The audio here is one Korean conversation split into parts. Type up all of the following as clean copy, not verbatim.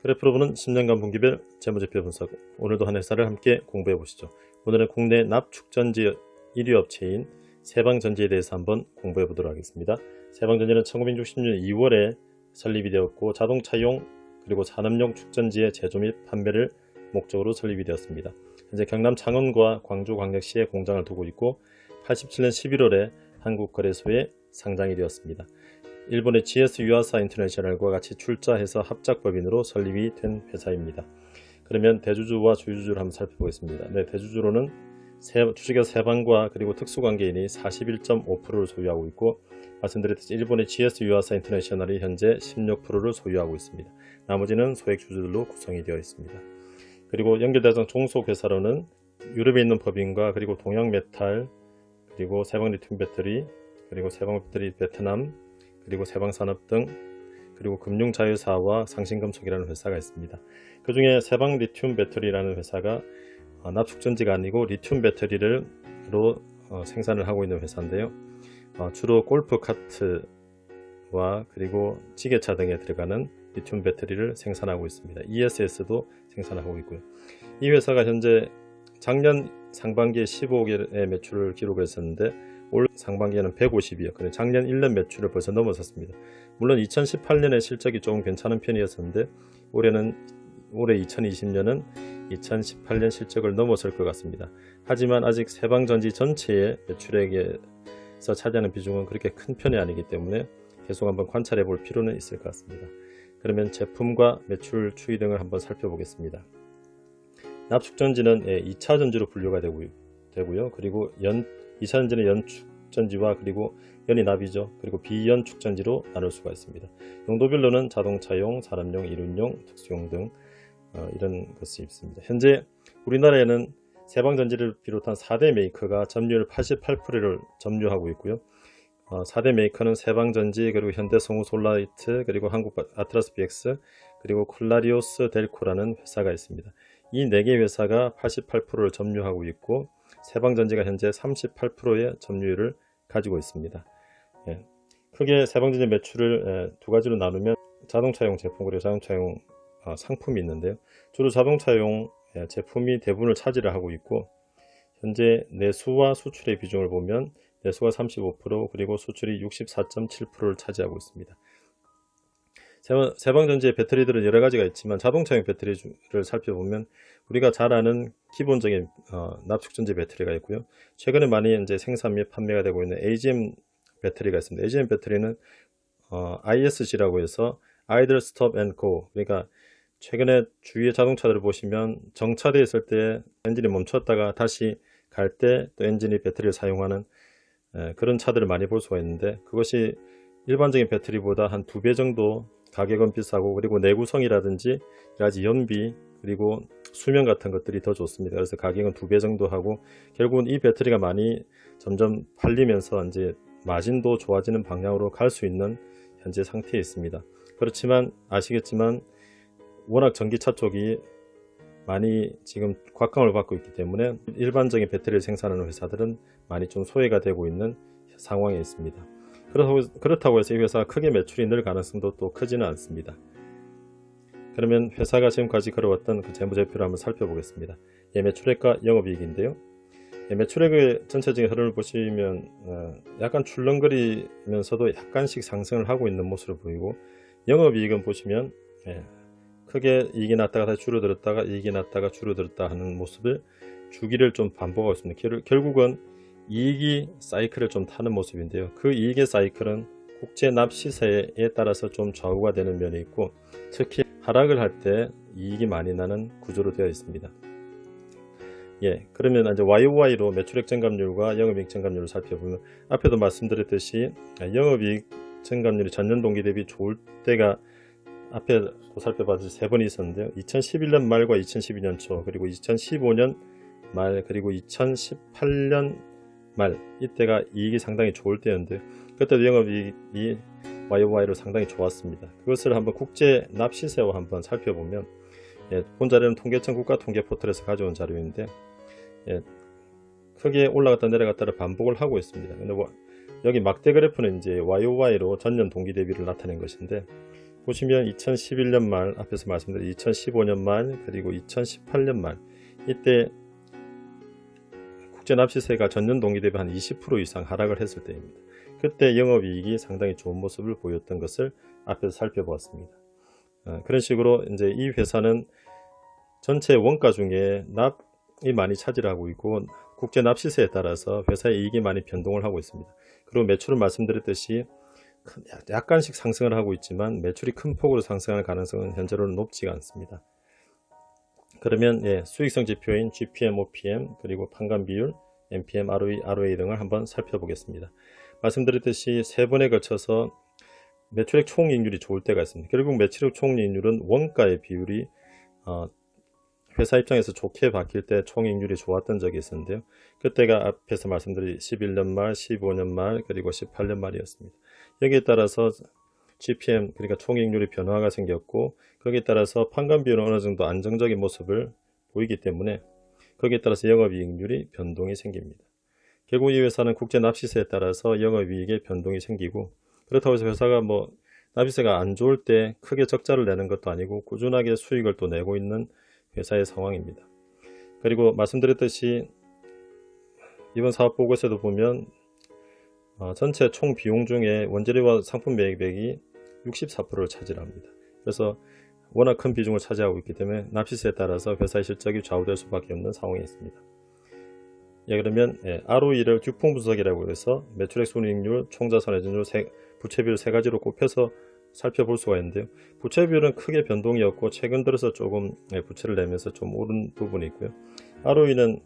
그래프로 보는 10년간 분기별 재무제표 분석, 오늘도 한 회사를 함께 공부해 보시죠. 오늘은 국내 납축전지 1위 업체인 세방전지에 대해서 한번 공부해 보도록 하겠습니다. 세방전지는 1960년 2월에 설립이 되었고 자동차용 그리고 산업용 축전지의 제조 및 판매를 목적으로 설립이 되었습니다. 현재 경남 창원과 광주광역시에 공장을 두고 있고 87년 11월에 한국거래소에 상장이 되었습니다. 일본의 GS 유아사 인터내셔널과 같이 출자해서 합작법인으로 설립이 된 회사입니다. 그러면 대주주와 주주를 한번 살펴보겠습니다. 네, 대주주로는 주식회사 세방과 그리고 특수관계인이 41.5%를 소유하고 있고, 말씀드렸듯이 일본의 GS 유아사 인터내셔널이 현재 16%를 소유하고 있습니다. 나머지는 소액주주들로 구성이 되어 있습니다. 그리고 연결대상 종속회사로는 유럽에 있는 법인과 그리고 동양메탈, 그리고 세방리튬배터리, 그리고 세방배터리 베트남, 그리고 세방산업 등, 그리고 금융자회사와 상신금속이라는 회사가 있습니다. 그 중에 세방리튬배터리라는 회사가 납축전지가 아니고 리튬 배터리로 생산을 하고 있는 회사인데요. 주로 골프카트와 그리고 지게차 등에 들어가는 리튬 배터리를 생산하고 있습니다. ESS도 생산하고 있고요. 이 회사가 현재 작년 상반기에 15억의 매출을 기록했었는데 올 상반기에는 150이요. 그래 작년 1년 매출을 벌써 넘어섰습니다. 물론 2018년에 실적이 조금 괜찮은 편이었었는데 올해 2020년은 2018년 실적을 넘어설 것 같습니다. 하지만 아직 세방전지 전체의 매출액에서 차지하는 비중은 그렇게 큰 편이 아니기 때문에 계속 한번 관찰해 볼 필요는 있을 것 같습니다. 그러면 제품과 매출 추이 등을 한번 살펴보겠습니다. 납축전지는 2차 전지로 분류가 되고요. 그리고 2차 전지는 연축전지와 그리고 연이 납이죠. 그리고 비연축전지로 나눌 수가 있습니다. 용도별로는 자동차용, 산업용, 이륜용, 특수용 등 이런 것이 있습니다. 현재 우리나라에는 세방전지를 비롯한 4대 메이커가 점유율 88%를 점유하고 있고요. 4대 메이커는 세방전지, 그리고 현대성우솔라이트, 그리고 한국 아트라스 BX, 그리고 콜라리오스 델코라는 회사가 있습니다. 이 4개 회사가 88%를 점유하고 있고 세방전지가 현재 38%의 점유율을 가지고 있습니다. 크게 세방전지 매출을 두 가지로 나누면 자동차용 제품 그리고 자동차용 상품이 있는데요. 주로 자동차용 제품이 대부분을 차지를 하고 있고, 현재 내수와 수출의 비중을 보면 내수가 35% 그리고 수출이 64.7%를 차지하고 있습니다. 세방전지의 배터리들은 여러 가지가 있지만 자동차용 배터리를 살펴보면 우리가 잘 아는 기본적인 납축전지 배터리가 있고요. 최근에 많이 이제 생산 및 판매가 되고 있는 AGM 배터리가 있습니다. AGM 배터리는 ISG라고 해서 Idle Stop and Go, 그러니까 최근에 주위의 자동차들을 보시면 정차되어 있을 때 엔진이 멈췄다가 다시 갈 때 또 엔진이 배터리를 사용하는 그런 차들을 많이 볼 수가 있는데, 그것이 일반적인 배터리보다 한 2배 정도 가격은 비싸고, 그리고 내구성이라든지 여러 가지 연비 그리고 수명 같은 것들이 더 좋습니다. 그래서 가격은 2배 정도 하고, 결국은 이 배터리가 많이 점점 팔리면서 이제 마진도 좋아지는 방향으로 갈 수 있는 현재 상태에 있습니다. 그렇지만 아시겠지만 워낙 전기차 쪽이 많이 지금 곽강을 받고 있기 때문에 일반적인 배터리를 생산하는 회사들은 많이 좀 소외가 되고 있는 상황에 있습니다. 그렇다고 해서 이 회사가 크게 매출이 늘 가능성도 또 크지는 않습니다. 그러면 회사가 지금까지 걸어왔던 그 재무제표를 한번 살펴보겠습니다. 매출액과 영업이익인데요. 매출액의 전체적인 흐름을 보시면 약간 출렁거리면서도 약간씩 상승을 하고 있는 모습을 보이고, 영업이익은 보시면 크게 이익이 났다가 다시 줄어들었다가 이익이 났다가 줄어들었다 하는 모습을 주기를 좀 반복하고 있습니다. 결국은 이익이 사이클을 좀 타는 모습인데요. 그 이익의 사이클은 국제 납 시세에 따라서 좀 좌우가 되는 면이 있고, 특히 하락을 할 때 이익이 많이 나는 구조로 되어 있습니다. 그러면 이제 YOY로 매출액 증감률과 영업이익 증감률을 살펴보면, 앞에도 말씀드렸듯이 영업이익 증감률이 전년 동기 대비 좋을 때가 앞에도 살펴봤듯이 3번이 있었는데요. 2011년 말과 2012년 초, 그리고 2015년 말, 그리고 2018년 말, 이때가 이익이 상당히 좋을 때였는데 그때도 영업이익이 YOY로 상당히 좋았습니다. 그것을 한번 국제 납시세와 한번 살펴보면, 본 자료는 통계청 국가통계포털에서 가져온 자료인데 크게 올라갔다 내려갔다를 반복을 하고 있습니다. 근데 여기 막대 그래프는 이제 YOY로 전년 동기 대비를 나타낸 것인데, 보시면 2011년 말, 앞에서 말씀드린 2015년 말, 그리고 2018년 말, 이때 국제납시세가 전년 동기 대비 한 20% 이상 하락을 했을 때입니다. 그때 영업이익이 상당히 좋은 모습을 보였던 것을 앞에서 살펴보았습니다. 그런 식으로 이제 이 회사는 전체 원가 중에 납이 많이 차지하고 있고 국제 납시세에 따라서 회사의 이익이 많이 변동을 하고 있습니다. 그리고 매출은 말씀드렸듯이 약간씩 상승을 하고 있지만 매출이 큰 폭으로 상승할 가능성은 현재로는 높지가 않습니다. 그러면 수익성 지표인 GPM, OPM, 그리고 판관 비율, NPM, ROE, ROA 등을 한번 살펴보겠습니다. 말씀드렸듯이 세 번에 걸쳐서 매출액 총이익률이 좋을 때가 있습니다. 결국 매출액 총이익률은 원가의 비율이 회사 입장에서 좋게 바뀔 때 총이익률이 좋았던 적이 있었는데요. 그때가 앞에서 말씀드린 11년 말, 15년 말, 그리고 18년 말이었습니다. 여기에 따라서 GPM, 그러니까 총이익률의 변화가 생겼고 거기에 따라서 판관 비율은 어느 정도 안정적인 모습을 보이기 때문에 거기에 따라서 영업이익률이 변동이 생깁니다. 결국 이 회사는 국제 납시세에 따라서 영업이익에 변동이 생기고, 그렇다고 해서 회사가 납시세가 안 좋을 때 크게 적자를 내는 것도 아니고 꾸준하게 수익을 또 내고 있는 회사의 상황입니다. 그리고 말씀드렸듯이 이번 사업보고서도 보면 전체 총 비용 중에 원재료와 상품 매입액이 64%를 차지합니다. 그래서 워낙 큰 비중을 차지하고 있기 때문에 납시세에 따라서 회사의 실적이 좌우될 수밖에 없는 상황이 있습니다. 그러면 ROE를 규풍 분석이라고 해서 매출액 순이익률, 총자산 회전율, 부채비율 세 가지로 꼽혀서 살펴볼 수가 있는데요. 부채비율은 크게 변동이 없고 최근 들어서 조금 부채를 내면서 좀 오른 부분이 있고요. ROE는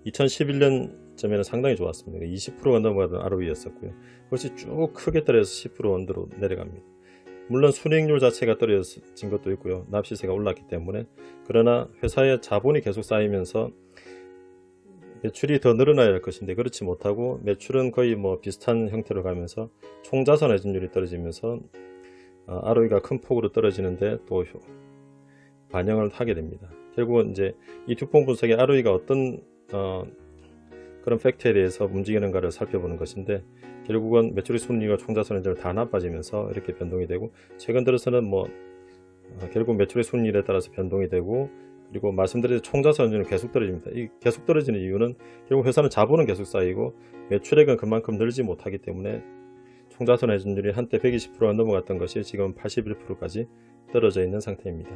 2011년쯤에는 상당히 좋았습니다. 20%가 넘어가던 ROE였었고요. 그것이 쭉 크게 떨어져서 10% 언더로 내려갑니다. 물론 순이익률 자체가 떨어진 것도 있고요. 납시세가 올랐기 때문에. 그러나 회사의 자본이 계속 쌓이면서 매출이 더 늘어나야 할 것인데 그렇지 못하고 매출은 거의 비슷한 형태로 가면서 총자산 회전율이 떨어지면서 ROE가 큰 폭으로 떨어지는데 또 반영을 하게 됩니다. 결국은 이제 이 규풍 분석의 ROE가 어떤 그런 팩트에 대해서 움직이는가를 살펴보는 것인데, 결국은 매출의 순이익과 총자산 회전율 다 나빠지면서 이렇게 변동이 되고, 최근 들어서는 결국 매출의 순이익에 따라서 변동이 되고, 그리고 말씀드린 총자산 회전율은 계속 떨어집니다. 이 계속 떨어지는 이유는 결국 회사는 자본은 계속 쌓이고 매출액은 그만큼 늘지 못하기 때문에 총자산 회전율이 한때 120%가 넘어갔던 것이 지금 81%까지 떨어져 있는 상태입니다.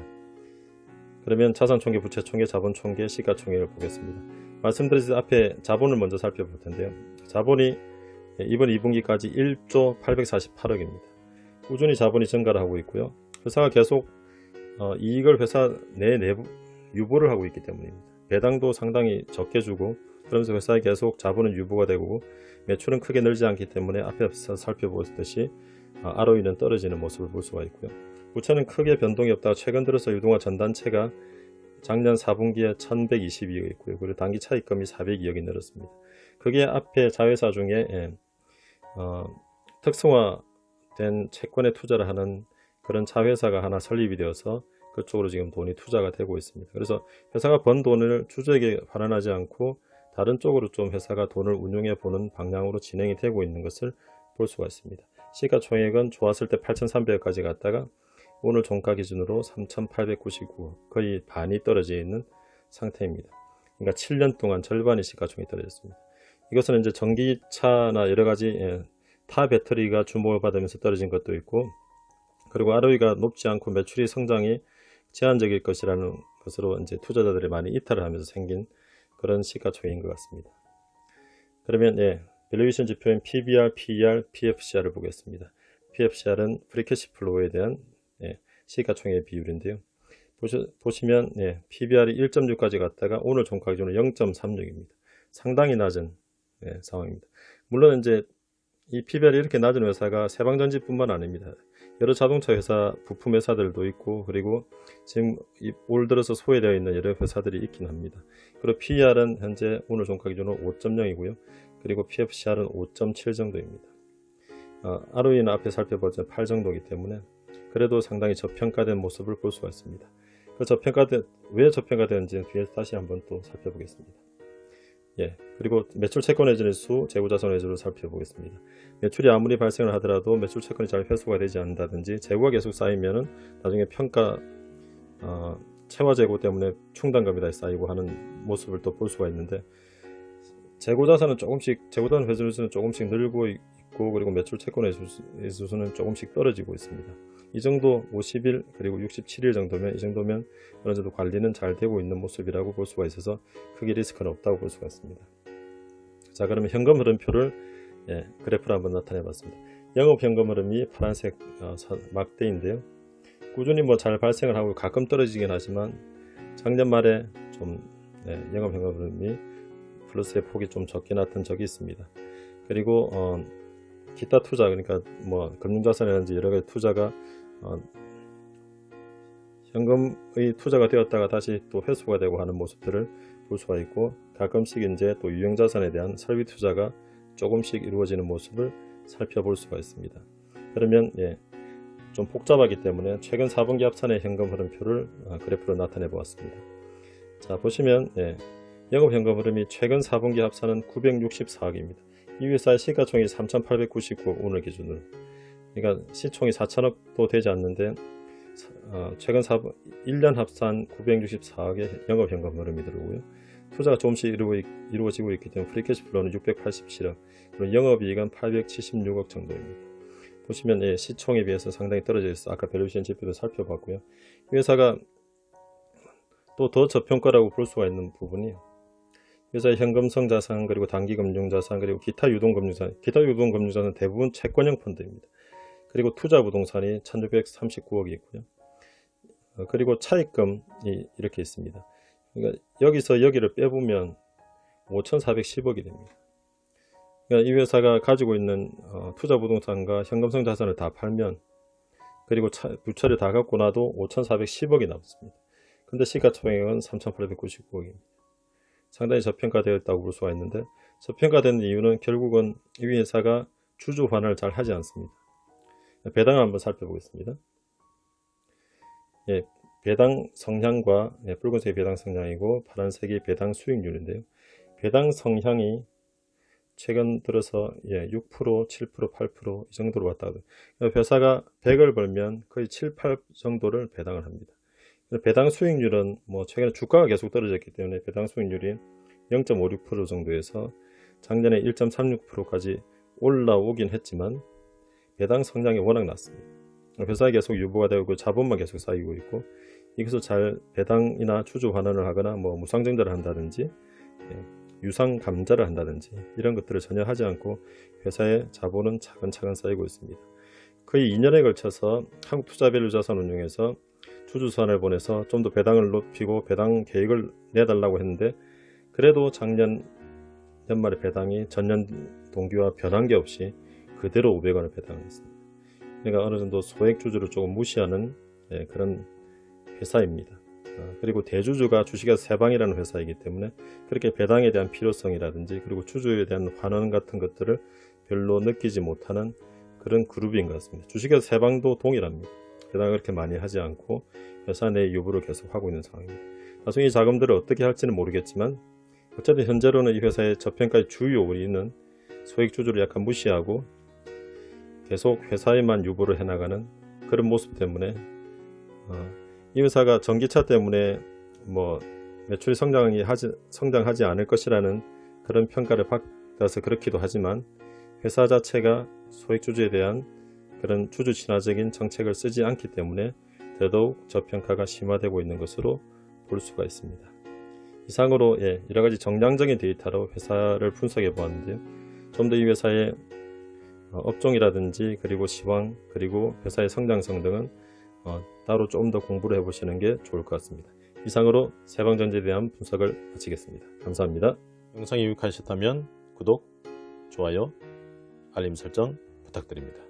그러면 자산총계, 부채총계, 자본총계, 시가총액을 보겠습니다. 말씀드린 앞에 자본을 먼저 살펴볼 텐데요. 자본이 이번 2분기까지 1조 848억입니다. 꾸준히 자본이 증가를 하고 있고요. 회사가 계속 이익을 회사 내부 유보를 하고 있기 때문입니다. 배당도 상당히 적게 주고, 그러면서 회사에 계속 자본은 유보가 되고 매출은 크게 늘지 않기 때문에 앞에서 살펴보았듯이 ROE는 떨어지는 모습을 볼 수가 있고요. 부채는 크게 변동이 없다가 최근 들어서 유동화 전단체가 작년 4분기에 1122억 있고요. 그리고 단기 차익금이 402억이 늘었습니다. 그게 앞에 자회사 중에 특성화된 채권에 투자를 하는 그런 자회사가 하나 설립이 되어서 그쪽으로 지금 돈이 투자가 되고 있습니다. 그래서 회사가 번 돈을 주주에게 환원하지 않고 다른 쪽으로 좀 회사가 돈을 운용해 보는 방향으로 진행이 되고 있는 것을 볼 수가 있습니다. 시가총액은 좋았을 때 8,300억까지 갔다가 오늘 종가 기준으로 3,899억, 거의 반이 떨어져 있는 상태입니다. 그러니까 7년 동안 절반의 시가총액이 떨어졌습니다. 이것은 이제 전기차나 여러가지 타 배터리가 주목을 받으면서 떨어진 것도 있고, 그리고 ROE가 높지 않고 매출이 성장이 제한적일 것이라는 것으로 이제 투자자들이 많이 이탈을 하면서 생긴 그런 시가총액인 것 같습니다. 그러면 밸류에이션 지표인 PBR, PER, PFCR을 보겠습니다. PFCR은 프리캐시플로우에 대한 시가총액 비율인데요. 보시면 PBR이 1.6까지 갔다가 오늘 종가 기준으로 0.36입니다. 상당히 낮은 상황입니다. 물론 이제 이 PBR이 이렇게 낮은 회사가 세방전지뿐만 아닙니다. 여러 자동차 회사, 부품 회사들도 있고, 그리고 지금 올 들어서 소외되어 있는 여러 회사들이 있긴 합니다. 그리고 PER은 현재 오늘 종가 기준으로 5.0이고요. 그리고 PFCR은 5.7 정도입니다. ROE는 앞에 살펴보자 8 정도이기 때문에 그래도 상당히 저평가된 모습을 볼 수가 있습니다. 왜 저평가되는지 뒤에서 다시 한번 또 살펴보겠습니다. 그리고 매출 채권 회전의 수, 재고자산 회전을 살펴보겠습니다. 매출이 아무리 발생을 하더라도 매출 채권이 잘 회수가 되지 않는다든지 재고가 계속 쌓이면은 나중에 평가 채화 재고 때문에 충당금이 다시 쌓이고 하는 모습을 또 볼 수가 있는데, 재고자산은 조금씩, 재고자산 회전 수는 조금씩 늘고 있고, 그리고 매출 채권의 수는 조금씩 떨어지고 있습니다. 이 정도 50일 그리고 67일 정도면, 이 정도면 어느 정도 관리는 잘 되고 있는 모습이라고 볼 수가 있어서 크게 리스크는 없다고 볼 수가 있습니다. 자, 그러면 현금 흐름표를 그래프로 한번 나타내 봤습니다. 영업 현금 흐름이 파란색 막대인데요. 꾸준히 잘 발생을 하고 가끔 떨어지긴 하지만 작년 말에 좀 영업 현금 흐름이 플러스의 폭이 좀 적게 나타난 적이 있습니다. 그리고 기타 투자, 그러니까 금융자산이라든지 여러가지 투자가 현금의 투자가 되었다가 다시 또 회수가 되고 하는 모습들을 볼 수가 있고, 가끔씩 이제 또 유형자산에 대한 설비 투자가 조금씩 이루어지는 모습을 살펴볼 수가 있습니다. 그러면 좀 복잡하기 때문에 최근 4분기 합산의 현금 흐름표를 그래프로 나타내 보았습니다. 자, 보시면 영업 현금 흐름이 최근 4분기 합산은 964억입니다. 이 회사의 시가총이 3,899억 오늘 기준으로, 그러니까 시총이 4천억도 되지 않는데 최근 1년 합산 964억의 영업 현금 흐름이 들어오고요. 투자가 조금씩 이루어지고 있기 때문에 프리캐시플로우는 687억, 그리고 영업이익은 876억 정도입니다. 보시면 시총에 비해서 상당히 떨어져 있어 아까 밸류에이션 지표도 살펴봤고요. 이 회사가 또 더 저평가라고 볼 수가 있는 부분이, 회사의 현금성 자산, 그리고 단기금융자산, 그리고 기타 유동금융자산, 기타 유동금융자산은 대부분 채권형 펀드입니다. 그리고 투자 부동산이 1639억이 있고요. 그리고 차입금이 이렇게 있습니다. 그러니까 여기서 여기를 빼보면 5410억이 됩니다. 그러니까 이 회사가 가지고 있는 투자 부동산과 현금성 자산을 다 팔면, 그리고 부채를 다 갚고 나도 5410억이 남습니다. 근데 시가총액은 3899억입니다. 상당히 저평가되었다고 볼 수가 있는데, 저평가된 이유는 결국은 이 회사가 주주 환원을 잘 하지 않습니다. 배당을 한번 살펴보겠습니다. 배당 성향과, 붉은색이 배당 성향이고 파란색이 배당 수익률인데요. 배당 성향이 최근 들어서 6%, 7%, 8% 이 정도로 왔다 하더라고요. 회사가 100을 벌면 거의 7, 8 정도를 배당을 합니다. 배당 수익률은 최근에 주가가 계속 떨어졌기 때문에 배당 수익률이 0.56% 정도에서 작년에 1.36%까지 올라오긴 했지만 배당 성장이 워낙 낮습니다. 회사에 계속 유보가 되고 자본만 계속 쌓이고 있고, 이것을 잘 배당이나 주주 환원을 하거나 무상증자를 한다든지 유상 감자를 한다든지 이런 것들을 전혀 하지 않고 회사의 자본은 차근차근 쌓이고 있습니다. 거의 2년에 걸쳐서 한국투자밸류자산운용에서 주주수환을 보내서 좀 더 배당을 높이고 배당 계획을 내달라고 했는데, 그래도 작년 연말에 배당이 전년 동기와 변한 게 없이 그대로 500원을 배당을 했습니다. 그러니까 어느 정도 소액주주를 조금 무시하는 그런 회사입니다. 그리고 대주주가 주식회사 3방이라는 회사이기 때문에 그렇게 배당에 대한 필요성이라든지 그리고 주주에 대한 환원 같은 것들을 별로 느끼지 못하는 그런 그룹인 것 같습니다. 주식회사 3방도 동일합니다. 배당을 그렇게 많이 하지 않고 회사 내 유보를 계속 하고 있는 상황입니다. 나중에 이 자금들을 어떻게 할지는 모르겠지만 어쨌든 현재로는 이 회사의 저평가의 주요 요인은 소액주주를 약간 무시하고 계속 회사에만 유보를 해나가는 그런 모습 때문에 이 회사가 전기차 때문에 매출이 성장하지 않을 것이라는 그런 평가를 받아서 그렇기도 하지만, 회사 자체가 소액주주에 대한 그런 주주 친화적인 정책을 쓰지 않기 때문에 더더욱 저평가가 심화되고 있는 것으로 볼 수가 있습니다. 이상으로 여러가지 정량적인 데이터로 회사를 분석해 보았는데요. 좀 더 이 회사의 업종이라든지 그리고 시황 그리고 회사의 성장성 등은 따로 좀 더 공부를 해보시는 게 좋을 것 같습니다. 이상으로 세방전지에 대한 분석을 마치겠습니다. 감사합니다. 영상이 유익하셨다면 구독, 좋아요, 알림 설정 부탁드립니다.